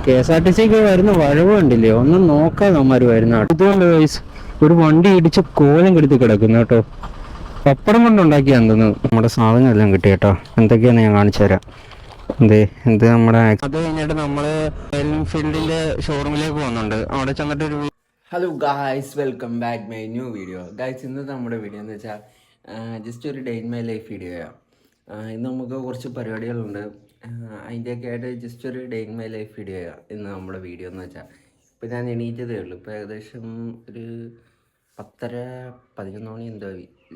KSRTC വരുന്ന വഴവ് കണ്ടില്ലേ, ഒന്നും നോക്കാതെ അവന്മാര് വരുന്ന. ഇതുകൊണ്ട് ഒരു വണ്ടി ഇടിച്ച് കോലം കെടുത്തി കിടക്കുന്നു കേട്ടോ. പപ്പടം കൊണ്ടുണ്ടാക്കിയാന്ന് നമ്മുടെ സാധനം എല്ലാം കിട്ടി കേട്ടോ. എന്തൊക്കെയാന്ന് ഞാൻ കാണിച്ചു തരാം. ഇത് നമ്മുടെ അത് കഴിഞ്ഞിട്ട് നമ്മള് എൻഫീൽഡിന്റെ ഷോറൂമിലേക്ക് പോകുന്നുണ്ട്. അവിടെ ചെന്നിട്ട് hello guys, welcome back my new video. Guys, ഇന്നത്തെ നമ്മുടെ വീഡിയോ എന്ന് വെച്ചാൽ ജസ്റ്റ് ഒരു ഡേ ഇൻ മൈ ലൈഫ് വീഡിയോയാണ്. ഇന്ന് നമുക്ക് കുറച്ച് പരിപാടികളുണ്ട്. അതിൻ്റെയൊക്കെ ആയിട്ട് ജസ്റ്റ് ഒരു ഡേ ഇൻ മൈ ലൈഫ് വീഡിയോയാണ് ഇന്ന് നമ്മുടെ വീഡിയോ എന്ന് വെച്ചാൽ. ഇപ്പോൾ ഞാൻ എണീറ്റതേ ഉള്ളൂ. ഇപ്പോൾ ഏകദേശം ഒരു 10:30-11 മണി എന്തോ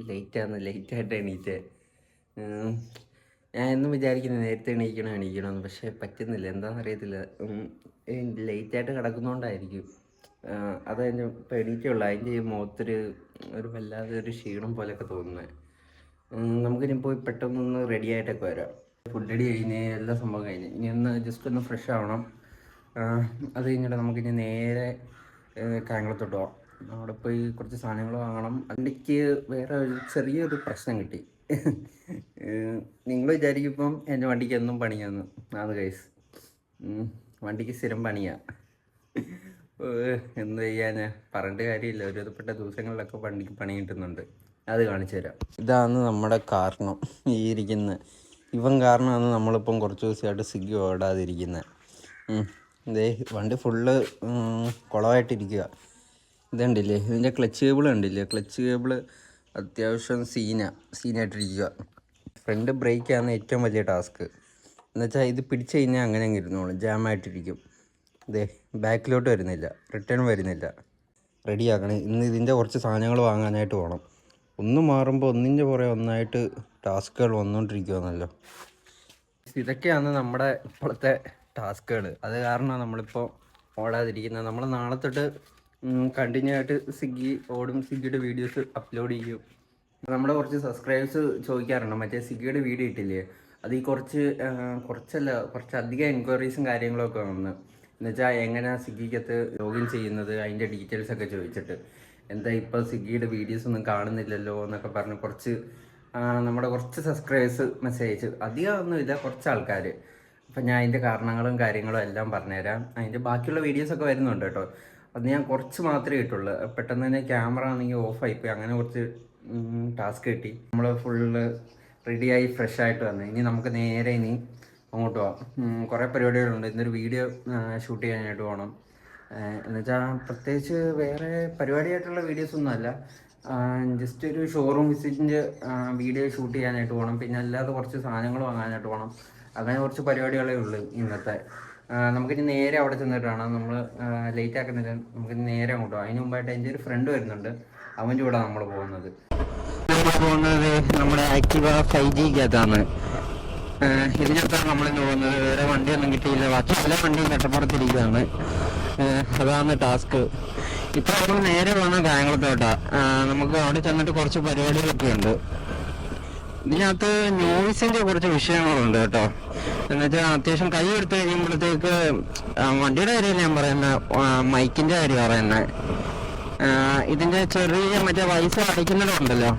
ലേറ്റായിട്ട് എണീറ്റേ. ഞാൻ എന്നും വിചാരിക്കുന്നത് നേരത്തെ എണീക്കണമെന്ന്, പക്ഷേ പറ്റുന്നില്ല, എന്താണെന്നറിയത്തില്ല. ലേറ്റായിട്ട് കിടക്കുന്നതുകൊണ്ടായിരിക്കും. അത് കഴിഞ്ഞ് ഇപ്പോൾ എണീറ്റുള്ളൂ. അതിൻ്റെ ഈ മുഖത്തൊരു വല്ലാതെ ഒരു ക്ഷീണം പോലെയൊക്കെ തോന്നുന്നത്. നമുക്കിനി പോയി പെട്ടെന്നൊന്ന് റെഡി ആയിട്ടൊക്കെ വരാം. ഫുഡ് അടി കഴിഞ്ഞ് എല്ലാ സംഭവം കഴിഞ്ഞ് ഇനി ഒന്ന് ജസ്റ്റ് ഒന്ന് ഫ്രഷ് ആവണം. അത് കഴിഞ്ഞിട്ട് നമുക്കിനി നേരെ കായംകുളത്തോട്ട് പോകാം. അവിടെ പോയി കുറച്ച് സാധനങ്ങൾ വാങ്ങണം. വണ്ടിക്ക് വേറെ ഒരു ചെറിയൊരു പ്രശ്നം കിട്ടി. നിങ്ങൾ വിചാരിക്കും ഇപ്പം എൻ്റെ വണ്ടിക്ക് എന്നും പണിയാന്ന്. അത് ഗൈസ്, വണ്ടിക്ക് സ്ഥിരം പണിയാണ്. എന്ത് ചെയ്യാനാ, പറഞ്ഞിട്ട് കാര്യമില്ല. ഒരുവിധപ്പെട്ട ദിവസങ്ങളിലൊക്കെ വണ്ടിക്ക് പണി കിട്ടുന്നുണ്ട്. അത് കാണിച്ചു തരാം. ഇതാണ് നമ്മുടെ കാരണം, ഈ ഇരിക്കുന്നത്. ഇവൻ കാരണമാണ് നമ്മളിപ്പം കുറച്ച് ദിവസമായിട്ട് സ്വിഗ്ഗി ഓടാതിരിക്കുന്നത്. വണ്ടി ഫുള്ള് കുളമായിട്ടിരിക്കുക. ഇതുണ്ടില്ലേ, ഇതിൻ്റെ ക്ലച്ച് കേബിൾ കണ്ടില്ലേ? ക്ലച്ച് കേബിൾ അത്യാവശ്യം സീനായിട്ടിരിക്കുക. ഫ്രണ്ട് ബ്രേക്കാണ് ഏറ്റവും വലിയ ടാസ്ക്. എന്നുവെച്ചാൽ ഇത് പിടിച്ചു കഴിഞ്ഞാൽ അങ്ങനെ അങ്ങ് ഇരുന്നോളും, ജാമായിട്ടിരിക്കും. ബാക്കിലോട്ട് വരുന്നില്ല, റിട്ടേൺ വരുന്നില്ല. റെഡിയാക്കണം. ഇന്ന് ഇതിൻ്റെ കുറച്ച് സാധനങ്ങൾ വാങ്ങാനായിട്ട് പോകണം. ഒന്ന് മാറുമ്പോൾ ഒന്നിൻ്റെ പുറകെ ഒന്നായിട്ട് ടാസ്കുകൾ വന്നുകൊണ്ടിരിക്കുമെന്നല്ലോ. ഇതൊക്കെയാണ് നമ്മുടെ ഇപ്പോഴത്തെ ടാസ്കുകൾ. അത് കാരണമാണ് നമ്മളിപ്പോൾ ഓടാതിരിക്കുന്നത്. നമ്മൾ നാളെ തൊട്ട് കണ്ടിന്യൂ ആയിട്ട് സ്വിഗ്ഗി ഓടും. സ്വിഗ്ഗിയുടെ വീഡിയോസ് അപ്ലോഡ് ചെയ്യും. നമ്മുടെ കുറച്ച് സബ്സ്ക്രൈബേഴ്സ് ചോദിക്കാറുണ്ട്, മറ്റേ സ്വിഗ്ഗിയുടെ വീഡിയോ ഇട്ടില്ലേ, അത് ഈ കുറച്ചധികം എൻക്വയറീസും കാര്യങ്ങളൊക്കെ വന്ന്. എന്നുവെച്ചാൽ എങ്ങനെയാണ് സ്വിഗ്ഗിക്കകത്ത് ലോഗിൻ ചെയ്യുന്നത്, അതിൻ്റെ ഡീറ്റെയിൽസൊക്കെ ചോദിച്ചിട്ട്, എന്താ ഇപ്പോൾ സ്വിഗ്ഗിയുടെ വീഡിയോസ് ഒന്നും കാണുന്നില്ലല്ലോ എന്നൊക്കെ പറഞ്ഞ് നമ്മുടെ കുറച്ച് സബ്സ്ക്രൈബേഴ്സ് മെസ്സേജ്, അധികമൊന്നുമില്ല, കുറച്ച് ആൾക്കാർ. അപ്പം ഞാൻ അതിൻ്റെ കാരണങ്ങളും കാര്യങ്ങളും എല്ലാം പറഞ്ഞുതരാം. അതിൻ്റെ ബാക്കിയുള്ള വീഡിയോസൊക്കെ വരുന്നുണ്ട് കേട്ടോ. അത് ഞാൻ കുറച്ച് മാത്രമേ ഇട്ടുള്ളൂ. പെട്ടെന്ന് തന്നെ ക്യാമറ ആണെങ്കിൽ ഓഫായിപ്പോയി. അങ്ങനെ കുറച്ച് ടാസ്ക് കിട്ടി. നമ്മൾ ഫുള്ള് റെഡിയായി ഫ്രഷ് ആയിട്ട് വന്നു. ഇനി നമുക്ക് നേരെ അങ്ങോട്ട് പോകാം. കുറേ പരിപാടികളുണ്ട്. ഇന്നൊരു വീഡിയോ ഷൂട്ട് ചെയ്യാനായിട്ട് പോകണം. എന്നുവെച്ചാൽ പ്രത്യേകിച്ച് വേറെ പരിപാടിയായിട്ടുള്ള വീഡിയോസൊന്നും അല്ല, ജസ്റ്റ് ഒരു ഷോറൂം വിസിറ്റിൻ്റെ വീഡിയോ ഷൂട്ട് ചെയ്യാനായിട്ട് പോകണം. പിന്നെ അല്ലാതെ കുറച്ച് സാധനങ്ങൾ വാങ്ങാനായിട്ട് പോകണം. അങ്ങനെ കുറച്ച് പരിപാടികളേ ഉള്ളൂ ഇന്നത്തെ. നമുക്കിനി നേരെ അവിടെ ചെന്നിട്ടാണ്, നമ്മൾ ലേറ്റ് ആക്കുന്നില്ല, നമുക്കിനി നേരെ അങ്ങോട്ട് പോകാം. അതിന് മുമ്പായിട്ട് എൻ്റെ ഒരു ഫ്രണ്ട് വരുന്നുണ്ട്, അവൻ്റെ കൂടെ നമ്മൾ പോകുന്നത് നമ്മുടെ ആക്റ്റീവ 5Gക്കകത്താണ്. ഇതിനകത്താണ് നമ്മളിന്ന് പോകുന്നത്. വേറെ വണ്ടിയൊന്നും കിട്ടിയില്ല, ബാക്കി എല്ലാ വണ്ടിയും കട്ടപ്പുറത്തിരിക്കുകയാണ്. അതാണ് ടാസ്ക്. ഇപ്പം നമ്മൾ നേരെ പോകുന്നത് കായംകുളത്തോട്ടാ. നമുക്ക് അവിടെ ചെന്നിട്ട് കുറച്ച് പരിപാടികളൊക്കെ ഉണ്ട്. ഇതിനകത്ത് നോയ്സിൻ്റെ കുറച്ച് വിഷയങ്ങളുണ്ട് കേട്ടോ. എന്നുവെച്ചാൽ അത്യാവശ്യം കൈ എടുത്ത് കഴിയുമ്പോഴത്തേക്ക് വണ്ടിയുടെ കാര്യമല്ല ഞാൻ പറയുന്നത്, മൈക്കിൻ്റെ കാര്യം പറയുന്നത്. ഇതിൻ്റെ ചെറിയ മറ്റേ വയസ്സ് അടയ്ക്കുന്നിടമുണ്ടല്ലോ,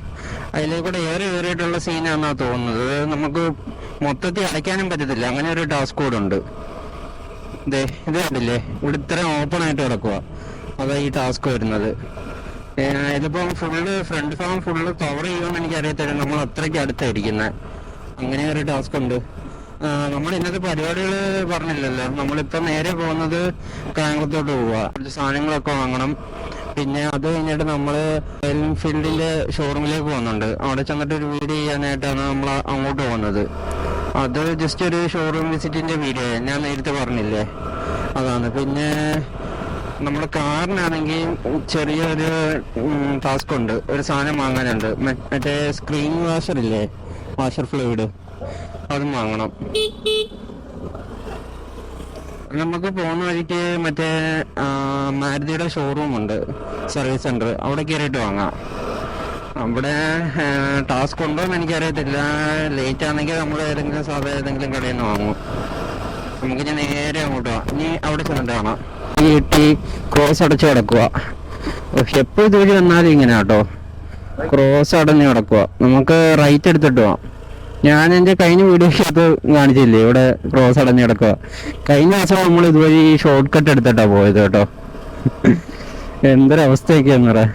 അതിലേക്കൂടെ ഏറിയിട്ടുള്ള സീനാണെന്നാണ് തോന്നുന്നത്. നമുക്ക് മൊത്തത്തിൽ അടയ്ക്കാനും പറ്റത്തില്ല, അങ്ങനെ ഒരു ടാസ്ക് കൂടെ ഉണ്ട്. ഇത് കണ്ടില്ലേ, ഇവിടെ ഇത്രയും ഓപ്പൺ ആയിട്ട് കിടക്കുക. അതാ ഈ ടാസ്ക് വരുന്നത്. ഇതിപ്പം ഫ്രണ്ട് ഭാഗം ഫുള്ള് കവർ ചെയ്യുമെന്ന് എനിക്കറിയത്തില്ല, നമ്മൾ അത്രയ്ക്ക് അടുത്തായിരിക്കുന്നത്. അങ്ങനെ ഒരു ടാസ്ക് ഉണ്ട്. നമ്മൾ ഇന്നത്തെ പരിപാടികൾ പറഞ്ഞില്ലല്ലോ. നമ്മളിപ്പം നേരെ പോകുന്നത് കായംകുളത്തോട്ട് പോവുക. കുറച്ച് സാധനങ്ങളൊക്കെ വാങ്ങണം. പിന്നെ അത് കഴിഞ്ഞിട്ട് നമ്മൾ എൻഫീൽഡിൻ്റെ ഷോറൂമിലേക്ക് പോകുന്നുണ്ട്. അവിടെ ചെന്നിട്ട് ഒരു വീഡിയോ ചെയ്യാനായിട്ടാണ് നമ്മൾ അങ്ങോട്ട് പോകുന്നത്. അത് ജസ്റ്റ് ഒരു ഷോറൂം വിസിറ്റിൻ്റെ വീഡിയോ ഞാൻ നേരത്തെ പറഞ്ഞില്ലേ, അതാണ്. പിന്നെ നമ്മുടെ കാറിനാണെങ്കിൽ ചെറിയൊരു ടാസ്ക് ഉണ്ട്. ഒരു സാധനം വാങ്ങാനുണ്ട്, മറ്റേ സ്ക്രീൻ വാഷറില്ലേ, വാഷർ ഫ്ലൂയിഡ്, അതും വാങ്ങണം. നമുക്ക് പോകുന്ന വഴിക്ക് മറ്റേ മാരുതിയുടെ ഷോറൂം ഉണ്ട്, സർവീസ് സെൻറ്റർ, അവിടെ കയറിയിട്ട് വാങ്ങാം. അവിടെ ടാസ്ക് ഉണ്ടോ എന്ന് എനിക്കറിയത്തില്ല. ലേറ്റ് ആണെങ്കിൽ നമ്മൾ ഏതെങ്കിലും കടയിൽ നിന്ന് വാങ്ങും. നമുക്കിനി നേരെ അങ്ങോട്ട് പോവാം. ഇനി അവിടെ ചെന്നിട്ട് കാണാം. ഈ ക്രോസ് അടച്ച് കിടക്കുക. എപ്പോൾ ഇതുവഴി വന്നാലും ഇങ്ങനെ കേട്ടോ, ക്രോസ് അടഞ്ഞ് കിടക്കുക. നമുക്ക് റൈറ്റ് എടുത്തിട്ട് പോവാം. ഞാൻ എൻ്റെ കഴിഞ്ഞ വീഡിയോക്കകത്ത് കാണിച്ചില്ലേ ഇവിടെ ക്രോസ് അടഞ്ഞ് കിടക്കുക. കഴിഞ്ഞ ദിവസം നമ്മൾ ഇതുവഴി ഷോർട്ട് കട്ട് എടുത്തിട്ടാ പോയത് കേട്ടോ. എന്തൊരവസ്ഥയൊക്കെയാന്ന് പറയാ.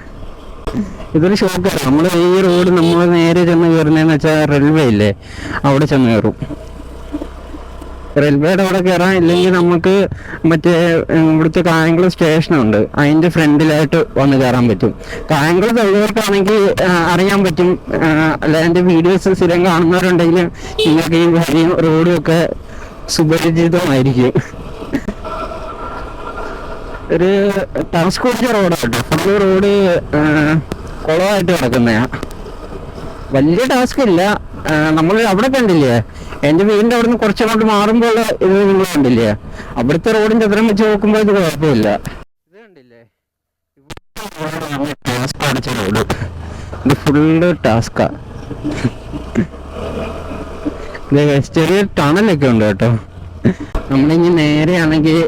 ഇതൊരു ഷോർട്ട് കട്ട്. നമ്മൾ ഈ റോഡ് നമ്മൾ നേരെ ചെന്ന് കയറുന്നതെന്ന് വെച്ചാൽ റെയിൽവേ ഇല്ലേ, അവിടെ ചെന്ന് കയറും. റെയിൽവേയുടെ അവിടെ കയറാൻ ഇല്ലെങ്കിൽ നമുക്ക് മറ്റേ ഇവിടുത്തെ കായംകുളം സ്റ്റേഷനുണ്ട്, അതിൻ്റെ ഫ്രണ്ടിലായിട്ട് വന്ന് കയറാൻ പറ്റും. കായംകുളം തൊഴിലുകൾക്കാണെങ്കിൽ അറിയാൻ പറ്റും. അല്ല, എൻ്റെ വീഡിയോസ് സ്ഥിരം കാണുന്നവരുണ്ടെങ്കിൽ നിങ്ങൾക്ക് ഈ വഴിയും റോഡും ഒക്കെ സുപരിചിതമായിരിക്കും. ഒരു ടാസ്ക് പിടിച്ച റോഡാട്ടോ. Full road കുളമായിട്ട് കിടക്കുന്നയാ. വലിയ ടാസ്ക് ഇല്ല. നമ്മൾ അവിടെ കണ്ടില്ലേ, എൻ്റെ വീടിൻ്റെ അവിടെ നിന്ന് കുറച്ചങ്ങോട്ട് മാറുമ്പോൾ ഇത് നിങ്ങൾ കണ്ടില്ലേ, അവിടുത്തെ റോഡിൻ്റെ അത്രയും വെച്ച് നോക്കുമ്പോൾ ഇത് കുഴപ്പമില്ല. ഇത് കണ്ടില്ലേ, ടാസ്ക് അടിച്ച റോഡ്. ഇത് ഫുള്ള് ടാസ്കാ. ചെറിയ ടണലൊക്കെ ഉണ്ട് കേട്ടോ. നമ്മളിനി നേരെയാണെങ്കിൽ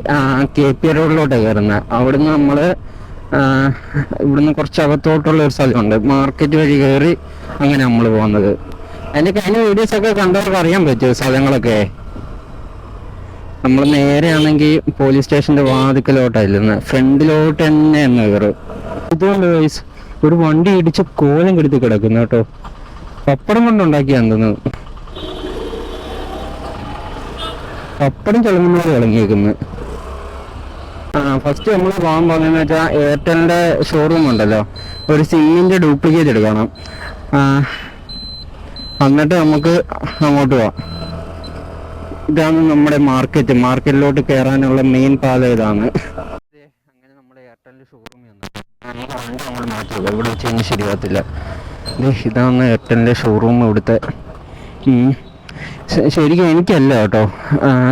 KP റോഡിലോട്ട് കയറുന്നത്. അവിടുന്ന് നമ്മൾ ഇവിടുന്ന് കുറച്ച് അകത്തോട്ടുള്ള ഒരു സ്ഥലമുണ്ട്, മാർക്കറ്റ് വഴി കയറി അങ്ങനെ നമ്മൾ പോകുന്നത്. അതിൻ്റെ കഴിഞ്ഞ വീഡിയോസൊക്കെ കണ്ടവർക്ക് അറിയാൻ പറ്റും സ്ഥലങ്ങളൊക്കെ. നമ്മൾ നേരെയാണെങ്കിൽ പോലീസ് സ്റ്റേഷൻ്റെ വാതിക്കലോട്ടായിരുന്നു, ഫ്രണ്ടിലോട്ട് തന്നെ എന്ന് കയറും. ഇതുകൊണ്ട് ഒരു വണ്ടി ഇടിച്ച് കോലം കെടുത്ത് കിടക്കുന്നു കേട്ടോ. പപ്പടം കൊണ്ടുണ്ടാക്കിയാന്ന്, പപ്പടം ചളങ്ങുന്നത് ഇളങ്ങിയേക്കുന്നു. ഫസ്റ്റ് നമ്മൾ പോകാൻ പോകുന്നതെന്ന് വെച്ചാൽ എയർടെലിൻ്റെ ഷോറൂം ഉണ്ടല്ലോ, ഒരു സിമ്മിൻ്റെ ഡ്യൂപ്ലിക്കേറ്റ് എടുക്കണം. എന്നിട്ട് നമുക്ക് അങ്ങോട്ട് പോവാം. ഇതാണ് നമ്മുടെ മാർക്കറ്റിലോട്ട് കയറാനുള്ള മെയിൻ പാത ഇതാണ്. അങ്ങനെ നമ്മുടെ എയർടെലിൻ്റെ ഷോറൂമിൽ നമ്മൾ മാറ്റില്ല, ഇവിടെ വെച്ച് കഴിഞ്ഞാൽ ശരിയാകത്തില്ല. ഇതാണ് എയർടെലിൻ്റെ ഷോറൂം ഇവിടുത്തെ. ശരിക്കും എനിക്കല്ല കേട്ടോ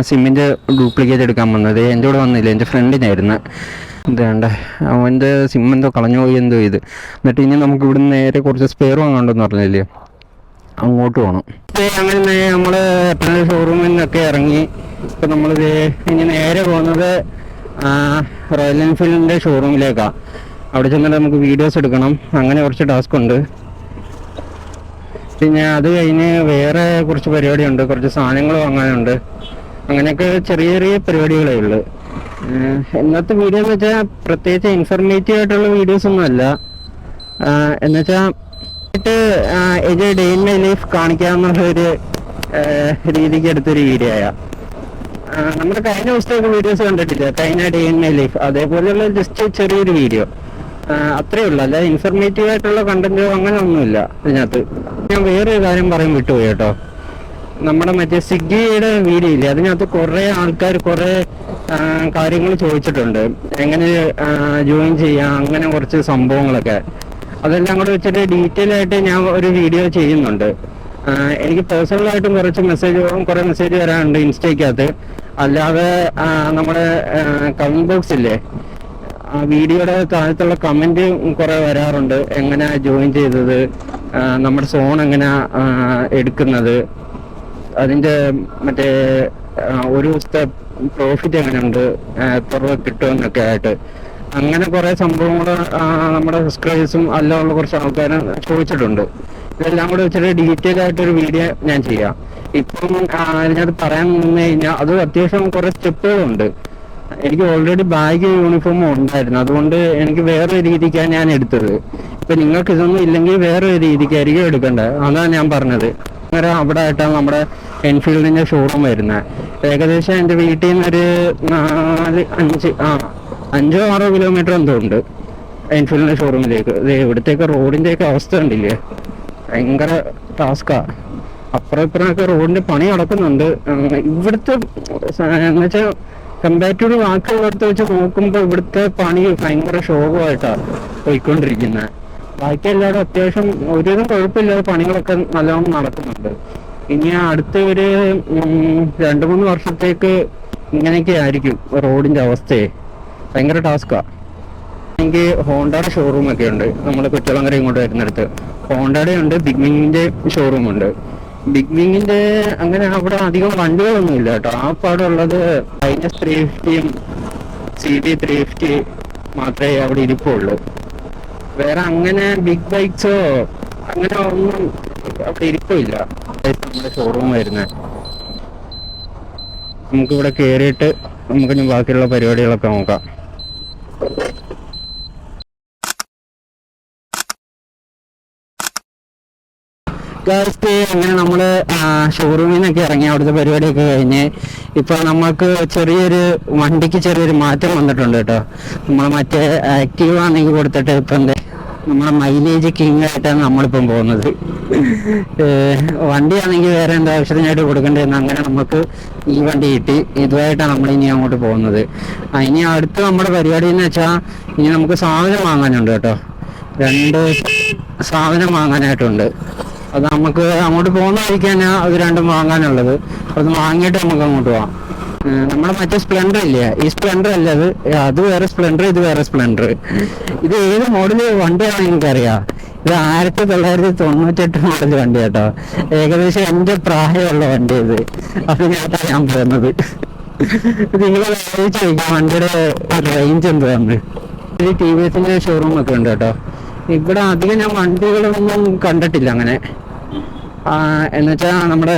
സിമ്മിൻ്റെ ഡ്യൂപ്ലിക്കേറ്റ് എടുക്കാൻ വന്നത്. എൻ്റെ കൂടെ വന്നില്ല, എൻ്റെ ഫ്രണ്ടിനായിരുന്നു. ഇതേണ്ട അവൻ്റെ സിം എന്തോ കളഞ്ഞു പോയി, എന്തോ ഇത്. എന്നിട്ട് ഇനി നമുക്ക് ഇവിടുന്ന് നേരെ കുറച്ച് സ്പെയർ വാങ്ങാണ്ടെന്ന് പറഞ്ഞില്ലേ, അങ്ങോട്ട് പോകണം. അങ്ങനെ നമ്മൾ എയർടെൽ ഷോറൂമിൽ നിന്നൊക്കെ ഇറങ്ങി ഇപ്പം നമ്മൾ ഇനി നേരെ പോകുന്നത് റോയൽ എൻഫീൽഡിൻ്റെ ഷോറൂമിലേക്കാണ്. അവിടെ ചെന്നിട്ട് നമുക്ക് വീഡിയോസ് എടുക്കണം, അങ്ങനെ കുറച്ച് ടാസ്ക് ഉണ്ട്. പിന്നെ അത് കഴിഞ്ഞ് വേറെ കുറച്ച് പരിപാടിയുണ്ട്, കുറച്ച് സാധനങ്ങൾ വാങ്ങാനുണ്ട്. അങ്ങനെയൊക്കെ ചെറിയ ചെറിയ പരിപാടികളേ ഉള്ളു. ഇന്നത്തെ വീഡിയോ എന്ന് വെച്ചാൽ പ്രത്യേകിച്ച് ഇൻഫർമേറ്റീവ് ആയിട്ടുള്ള വീഡിയോസ് ഒന്നും അല്ല. എന്നുവെച്ചാൽ ഇത് ഡേ ഇൻ മൈ ലൈഫ് കാണിക്കാമെന്നുള്ളൊരു രീതിക്ക് എടുത്തൊരു വീഡിയോ ആയ. നമ്മുടെ കഴിഞ്ഞ ദിവസത്തേക്ക് വീഡിയോസ് കണ്ടിട്ടില്ല, കഴിഞ്ഞ ഡേ ഇൻ മൈ ലൈഫ്, അതേപോലെയുള്ള ജസ്റ്റ് ചെറിയൊരു വീഡിയോ അത്രേ ഉള്ളൂ. അല്ല ഇൻഫർമേറ്റീവ് ആയിട്ടുള്ള കണ്ടന്റോ അങ്ങനെ ഒന്നുമില്ല ഇതിനകത്ത്. ഞാൻ വേറൊരു കാര്യം പറയാൻ വിട്ടുപോയി കേട്ടോ. നമ്മുടെ മറ്റേ സ്വിഗ്ഗിയുടെ വീഡിയോ ഇല്ലേ, അതിനകത്ത് കുറേ ആൾക്കാർ കുറേ കാര്യങ്ങൾ ചോദിച്ചിട്ടുണ്ട്, എങ്ങനെ ജോയിൻ ചെയ്യാം, അങ്ങനെ കുറച്ച് സംഭവങ്ങളൊക്കെ. അതെല്ലാം കൂടെ വെച്ചിട്ട് ഡീറ്റെയിൽ ആയിട്ട് ഞാൻ ഒരു വീഡിയോ ചെയ്യുന്നുണ്ട്. എനിക്ക് പേഴ്സണലായിട്ടും കുറേ മെസ്സേജ് വരാറുണ്ട് ഇൻസ്റ്റയ്ക്കകത്ത്. അല്ലാതെ നമ്മുടെ കമന്റ് ബോക്സ് ഇല്ലേ, ആ വീഡിയോയുടെ താഴത്തുള്ള കമന്റ് കുറെ വരാറുണ്ട്. എങ്ങനെ ജോയിൻ ചെയ്തത്, നമ്മുടെ സോൺ എങ്ങനെ എടുക്കുന്നത്, അതിന്റെ മറ്റേ ഒരു ദിവസത്തെ പ്രോഫിറ്റ് എങ്ങനെയുണ്ട്, എത്ര രൂപ കിട്ടുമെന്നൊക്കെ ആയിട്ട് അങ്ങനെ കുറെ സംഭവങ്ങൾ നമ്മുടെ സബ്സ്ക്രൈബേഴ്സും അല്ലാതെ കുറച്ച് ആൾക്കാരും ചോദിച്ചിട്ടുണ്ട്. ഇതെല്ലാം കൂടെ വെച്ചിട്ട് ഡീറ്റെയിൽ ആയിട്ടൊരു വീഡിയോ ഞാൻ ചെയ്യാം. ഇപ്പം ഇതിനകത്ത് പറയാൻ നിന്ന് കഴിഞ്ഞാൽ അത് അത്യാവശ്യം കുറെ സ്റ്റെപ്പുകളുണ്ട്. എനിക്ക് ഓൾറെഡി ബാഗ് യൂണിഫോമും ഉണ്ടായിരുന്നു, അതുകൊണ്ട് എനിക്ക് വേറൊരു രീതിക്കാണ് ഞാൻ എടുത്തത്. ഇപ്പൊ നിങ്ങൾക്ക് ഇതൊന്നും ഇല്ലെങ്കിൽ വേറൊരു രീതിക്കായിരിക്കും എടുക്കേണ്ടത്. അതാണ് ഞാൻ പറഞ്ഞത്. അങ്ങനെ അവിടെ ആയിട്ടാണ് നമ്മുടെ എൻഫീൽഡിന്റെ ഷോറൂം വരുന്നത്. ഏകദേശം എൻ്റെ വീട്ടിൽ നിന്ന് ഒരു 5-6 കിലോമീറ്റർ എന്തോ ഉണ്ട് എൻഫീൽഡിന്റെ ഷോറൂമിലേക്ക്. ഇവിടത്തേക്ക് റോഡിന്റെയൊക്കെ അവസ്ഥ കണ്ടില്ലേ, ഭയങ്കര ടാസ്കാ. അപ്പുറം ഇപ്പുറമൊക്കെ റോഡിന്റെ പണി നടക്കുന്നുണ്ട്. ഇവിടുത്തെ എന്നുവെച്ചാൽ കമ്പാരിറ്റീവ് ബാക്കിയുള്ളടത്ത് വെച്ച് നോക്കുമ്പോൾ ഇവിടുത്തെ പണി ഭയങ്കര ശോകമായിട്ടാണ് പോയിക്കൊണ്ടിരിക്കുന്നത്. ബാക്കി എല്ലാവരും അത്യാവശ്യം ഒരുവിധം കുഴപ്പമില്ലാതെ പണികളൊക്കെ നല്ലോണം നടക്കുന്നുണ്ട്. ഇനി അടുത്ത ഒരു 2-3 വർഷത്തേക്ക് ഇങ്ങനെയൊക്കെ ആയിരിക്കും റോഡിന്റെ അവസ്ഥയെ. ഭയങ്കര ടാസ്കാണ്. എനിക്ക് ഹോണ്ടയുടെ ഷോറൂം ഒക്കെ ഉണ്ട്, നമ്മൾ കുറ്റളങ്ങര ഇങ്ങോട്ട് വരുന്നിടത്ത് ഹോണ്ടയുടെ ഉണ്ട്, ബിഗ് വിങ്ങിന്റെ ഷോറൂം ഉണ്ട്. ബിഗ് വിങ്ങിന്റെ അങ്ങനെ അവിടെ അധികം വണ്ടികളൊന്നും ഇല്ല കേട്ടോ. ആ പാടുള്ളത് INS 350 CB 350 മാത്രമേ അവിടെ ഇരിപ്പുള്ളൂ. വേറെ അങ്ങനെ ബിഗ് ബൈക്സോ അങ്ങനെ ഒന്നും അവിടെ ഇരിപ്പില്ല. നമ്മുടെ ഷോറൂം വരുന്നത്. നമുക്കിവിടെ കയറിയിട്ട് നമുക്കിനി ബാക്കിയുള്ള പരിപാടികളൊക്കെ നോക്കാം. അങ്ങനെ നമ്മൾ ഷോറൂമിൽ നിന്നൊക്കെ ഇറങ്ങി അവിടുത്തെ പരിപാടിയൊക്കെ കഴിഞ്ഞ് ഇപ്പോൾ നമുക്ക് വണ്ടിക്ക് ചെറിയൊരു മാറ്റം വന്നിട്ടുണ്ട് കേട്ടോ. നമ്മൾ മറ്റേ ആക്റ്റീവ് ആണെങ്കിൽ കൊടുത്തിട്ട് ഇപ്പം നമ്മളെ മൈലേജ് കിങ് ആയിട്ടാണ് നമ്മളിപ്പം പോകുന്നത്. വണ്ടിയാണെങ്കിൽ വേറെ എന്താ ആവശ്യത്തിനായിട്ട് കൊടുക്കേണ്ടതെന്ന് അങ്ങനെ നമുക്ക് ഈ വണ്ടി കിട്ടി. ഇതുമായിട്ടാണ് നമ്മൾ ഇനി അങ്ങോട്ട് പോകുന്നത്. ഇനി അടുത്ത നമ്മുടെ പരിപാടി എന്ന് വെച്ചാൽ ഇനി നമുക്ക് സാധനം വാങ്ങാനുണ്ട് കേട്ടോ. 2 സാധനം വാങ്ങാനായിട്ടുണ്ട്. അത് നമുക്ക് അങ്ങോട്ട് പോകുന്ന വഴിക്ക് തന്നെ അത് രണ്ടും വാങ്ങാനുള്ളത്. അത് വാങ്ങിയിട്ട് നമുക്ക് അങ്ങോട്ട് പോവാം. നമ്മുടെ മറ്റേ സ്പ്ലെൻഡർ ഇല്ലേ, ഈ സ്പ്ലെൻഡർ അല്ല അത് വേറെ സ്പ്ലെൻഡർ, ഇത് വേറെ സ്പ്ലെൻഡർ. ഇത് ഏത് മോഡല് വണ്ടിയാണെന്ന് എനിക്കറിയാം. ഇത് 1998 മോഡൽ വണ്ടി കേട്ടോ. ഏകദേശം എൻ്റെ പ്രായമുള്ള വണ്ടി ഇത്. അതിനകത്താണ് ഞാൻ പോകുന്നത്. നിങ്ങൾ ആലോചിച്ച് നോക്കാം വണ്ടിയുടെ റേഞ്ച് എന്തുവാന്ന്. ഇത് ടി വി എസിന്റെ ഷോറൂം ഒക്കെ ഉണ്ട് കേട്ടോ. ഇവിടെ അധികം ഞാൻ വണ്ടികളൊന്നും കണ്ടിട്ടില്ല അങ്ങനെ. എന്നുവെച്ചാൽ നമ്മുടെ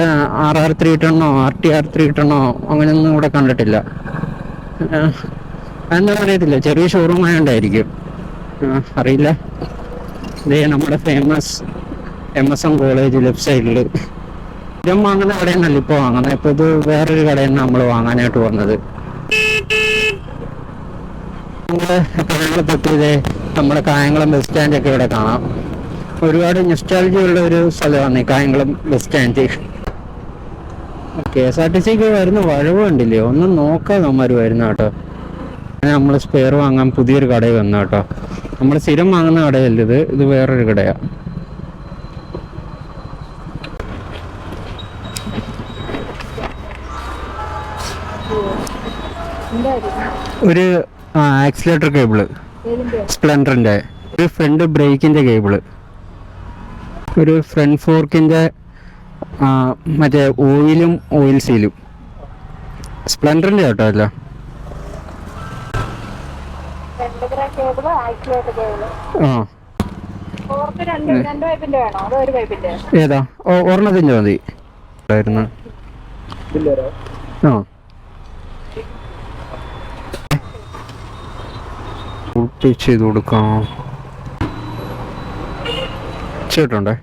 RR 310 RTR 310 അങ്ങനെയൊന്നും ഇവിടെ കണ്ടിട്ടില്ല. എന്താ അറിയത്തില്ല, ചെറിയ ഷോറൂം ആയതുകൊണ്ടായിരിക്കും, അറിയില്ല. ഇതേ നമ്മുടെ ഫേമസ് MSM കോളേജ് ലെഫ്റ്റ് സൈഡിൽ സ്ഥിരം വാങ്ങുന്ന കടയിൽ നിന്നല്ല ഇപ്പോൾ വാങ്ങുന്നത്. ഇപ്പോൾ ഇത് വേറൊരു കടയിൽ നിന്ന് നമ്മൾ വാങ്ങാനായിട്ട് വന്നത്. കായംകുളത്തെത്തിയത് നമ്മുടെ കായംകുളം ബസ് സ്റ്റാൻഡൊക്കെ ഇവിടെ കാണാം. ഒരുപാട് നൊസ്റ്റാൾജിയ ഉള്ള ഒരു സ്ഥലമാണ് കായംകുളം ബസ് സ്റ്റാൻഡ്. KSRTCക്ക് വരുന്ന വഴവ് കണ്ടില്ലേ, ഒന്നും നോക്കാതെ അവന്മാർ വരുന്ന കേട്ടോ. നമ്മൾ സ്പെയർ വാങ്ങാൻ പുതിയൊരു കടയിൽ വന്ന കേട്ടോ. നമ്മൾ സ്ഥിരം വാങ്ങുന്ന കടയല്ല ഇത് വേറൊരു കടയാണ്. ഒരു ആക്സിലേറ്റർ കേബിള്, സ്പ്ലെൻഡറിന്റെ ഒരു ഫ്രണ്ട് ബ്രേക്കിന്റെ കേബിള്, ഒരു ഫ്രണ്ട് ഫോർക്കിന്റെ മറ്റേ ഓയിൽ സീലും, സ്പ്ലെൻഡറിന്റെ കേട്ടോ. അല്ല ഏതാ ഒരെണ്ണത്തിന്റെ മതി ആയിരുന്നു. ചെയ്ത് കൊടുക്കാം ചേട്ടുണ്ടേ.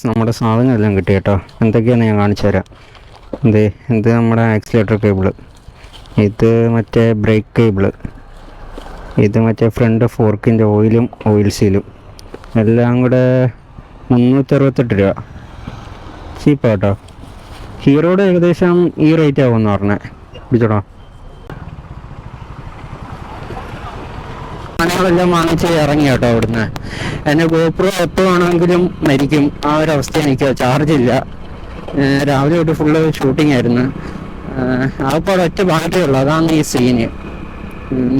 നമ്മുടെ സാധനമെല്ലാം കിട്ടി കേട്ടോ. എന്തൊക്കെയാന്ന് ഞാൻ കാണിച്ചു തരാം. ഇത് നമ്മുടെ ആക്സിലേറ്റർ കേബിള്, ഇത് മറ്റേ ബ്രേക്ക് കേബിള്, ഇത് മറ്റേ ഫ്രണ്ട് ഫോർക്കിൻ്റെ ഓയിൽ സീലും എല്ലാം കൂടെ 368 രൂപ. ചീപ്പാ കേട്ടോ. ഹീറോയുടെ ഏകദേശം ഈ റേറ്റ് ആവുമെന്ന് പറഞ്ഞേ. പിടിച്ചോടാ. സാധനങ്ങളെല്ലാം വാങ്ങിച്ച് ഇറങ്ങി കേട്ടോ അവിടുന്ന്. എന്നെ GoPro എപ്പോൾ വേണമെങ്കിലും മരിക്കും, ആ ഒരു അവസ്ഥ. എനിക്ക് ചാർജില്ല. രാവിലെ തൊട്ട് ഫുള്ള് ഷൂട്ടിംഗ് ആയിരുന്നു. ആകപ്പാടെ ഒറ്റ ബാറ്ററി ഉള്ളു, അതാണ് ഈ സീന്.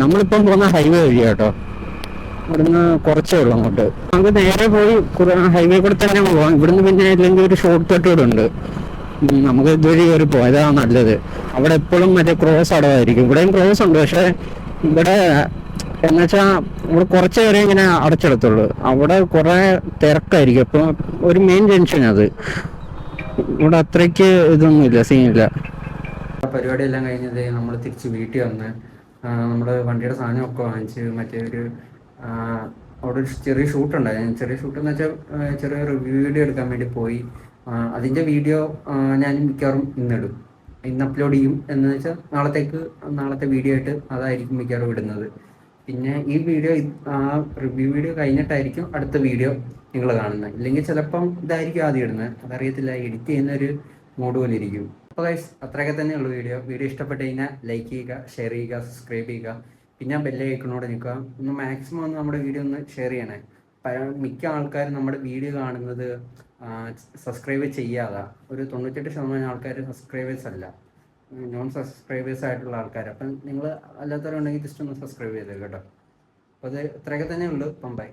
നമ്മളിപ്പം പോകുന്ന ഹൈവേ വഴി കേട്ടോ. ഇവിടുന്ന് കുറച്ചേ ഉള്ളൂ അങ്ങോട്ട്. നമുക്ക് നേരെ പോയി ഹൈവേ കൂടെ തന്നെ പോവാം. ഇവിടുന്ന് പിന്നെ ഇല്ലെങ്കിൽ ഒരു ഷോർട്ട് കട്ട് കൂടെ ഉണ്ട്, നമുക്ക് ഇതുവഴി കയറി പോവാം. ഇതാണ് നല്ലത്. അവിടെ എപ്പോഴും മറ്റേ ക്രോസ് അടവായിരിക്കും. ഇവിടെയും ക്രോസ് ഉണ്ട്, പക്ഷെ ഇവിടെ എന്നുവെച്ചാൽ ഇവിടെ കുറച്ച് നേരം ഇങ്ങനെ അടച്ചെടുത്തുള്ളൂ. അവിടെ കുറെ തിരക്കായിരിക്കും. അപ്പോൾ ഒരു മെയിൻ ജംഗ്ഷൻ അത്. ഇവിടെ അത്രയ്ക്ക് ഇതൊന്നുമില്ല, സീനില്ല. പരിപാടിയെല്ലാം കഴിഞ്ഞത് നമ്മൾ തിരിച്ച് വീട്ടിൽ വന്ന് നമ്മൾ വണ്ടിയുടെ സാധനമൊക്കെ വാങ്ങിച്ച് മറ്റേ അവിടെ ഒരു ചെറിയ ഷൂട്ടുണ്ടായിരുന്നു. ചെറിയ ഷൂട്ട് എന്ന് വെച്ചാൽ ചെറിയ റിവ്യൂ വീഡിയോ എടുക്കാൻ വേണ്ടി പോയി. അതിൻ്റെ വീഡിയോ ഞാൻ മിക്കവാറും ഇന്നിടും, ഇന്ന് അപ്ലോഡ് ചെയ്യും. എന്ന് വെച്ചാൽ നാളത്തെ വീഡിയോ ആയിട്ട് അതായിരിക്കും മിക്കവാറും ഇടുന്നത്. പിന്നെ ഈ വീഡിയോ റിവ്യൂ വീഡിയോ കഴിഞ്ഞിട്ടായിരിക്കും അടുത്ത വീഡിയോ നിങ്ങൾ കാണുന്നത്. ഇല്ലെങ്കിൽ ചിലപ്പം ഇതായിരിക്കും ആദ്യം ഇടുന്നത്, അതറിയത്തില്ല. എഡിറ്റ് ചെയ്യുന്ന ഒരു മോഡ് പോലെ ഇരിക്കും. അപ്പോൾ ഗൈസ് അത്രയൊക്കെ തന്നെയുള്ളൂ വീഡിയോ. ഇഷ്ടപ്പെട്ട് കഴിഞ്ഞാൽ ലൈക്ക് ചെയ്യുക, ഷെയർ ചെയ്യുക, സബ്സ്ക്രൈബ് ചെയ്യുക. പിന്നെ ബെല്ലൈക്കണോട് നിൽക്കുക. ഒന്ന് മാക്സിമം ഒന്ന് നമ്മുടെ വീഡിയോ ഒന്ന് ഷെയർ ചെയ്യണേ. മിക്ക ആൾക്കാരും നമ്മുടെ വീഡിയോ കാണുന്നത് സബ്സ്ക്രൈബ് ചെയ്യാതെ. ഒരു 98% ആൾക്കാർ സബ്സ്ക്രൈബേഴ്സ് അല്ല, നോൺ സബ്സ്ക്രൈബേഴ്സ് ആയിട്ടുള്ള ആൾക്കാർ. അപ്പം നിങ്ങൾ അല്ലാത്തവരുണ്ടെങ്കിൽ ജസ്റ്റ് ഒന്ന് സബ്സ്ക്രൈബ് ചെയ്തേക്ക് കേട്ടോ. അപ്പോൾ അത് ഇത്രയൊക്കെ തന്നെ ഉള്ളൂ. ഇപ്പം ബൈ.